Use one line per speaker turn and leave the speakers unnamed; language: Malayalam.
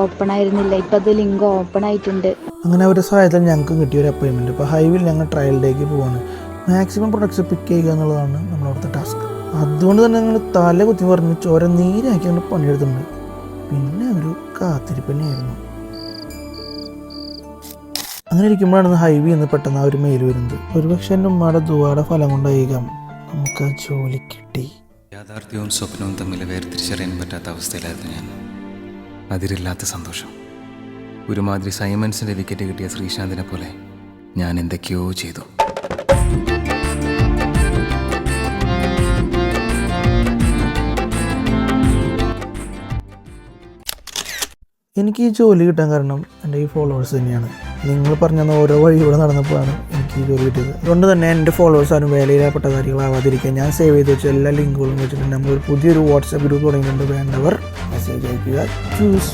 ഓപ്പൺ ആയിരുന്നില്ല, ഇപ്പം അത് ലിങ്ക് ഓപ്പൺ ആയിട്ടുണ്ട്.
അങ്ങനെ അവരുടെ സഹായത്തിൽ ഞങ്ങൾക്ക് കിട്ടിയ ഒരു അപ്പോയിൻമെൻറ്റ്. ഇപ്പോൾ ഹൈവിൽ ഞങ്ങൾ ട്രയൽ ഡേക്ക് പോവാണ്. മാക്സിമം പ്രൊഡക്ട്സ് പിക്ക് ചെയ്യുക എന്നുള്ളതാണ് നമ്മളവിടുത്തെ ടാസ്ക്. അതുകൊണ്ട് തന്നെ ഞങ്ങൾ തല കുത്തി പറഞ്ഞ് ചോര നീരാക്കി ഞങ്ങൾ പണിയെടുത്തിട്ടുണ്ട്. പിന്നെ ഒരു കാത്തിരിപ്പ് തന്നെയായിരുന്നു. അങ്ങനെ ഇരിക്കുമ്പോഴാണ് ഹൈവി എന്ന് പെട്ടെന്ന് ആ ഒരു മെയിൽ വരുന്നത്. ഒരുപക്ഷെ എൻ്റെ ഉമ്മയുടെ ദുആടെ ഫലം കൊണ്ടായിരിക്കാം നമുക്ക് ആ ജോലി കിട്ടി.
യാഥാർത്ഥ്യവും സ്വപ്നവും തമ്മിൽ വേർതിരിച്ചറിയാൻ പറ്റാത്ത അവസ്ഥയിലായിരുന്നു ഞാൻ. അതിരില്ലാത്ത സന്തോഷം. ഒരുമാതിരി സൈമൺസിൻ്റെ വിക്കറ്റ് കിട്ടിയ ശ്രീശാന്തിനെ പോലെ ഞാൻ എന്തൊക്കെയോ ചെയ്തു.
എനിക്ക് ഈ ജോലി കിട്ടാൻ കാരണം എൻ്റെ ഈ ഫോളോവേഴ്സ് തന്നെയാണ്. നിങ്ങൾ പറഞ്ഞ ഓരോ വഴിയൂടെ നടന്നപ്പോഴാണ് എനിക്ക് ഈ ജോലി കിട്ടിയത്. അതുകൊണ്ട് തന്നെ എൻ്റെ ഫോളോവേഴ്സ് ആരും വേലയിലാപ്പെട്ട കാര്യങ്ങളാവാതിരിക്കാൻ ഞാൻ സേവ് ചെയ്ത് വെച്ച എല്ലാ ലിങ്കുകളും വെച്ചിട്ട് നമ്മളൊരു പുതിയൊരു വാട്സാപ്പ് ഗ്രൂപ്പ് തുടങ്ങിയിട്ടുണ്ട്. വേണ്ടവർ മെസ്സേജ് അയക്കുക. ചൂസ്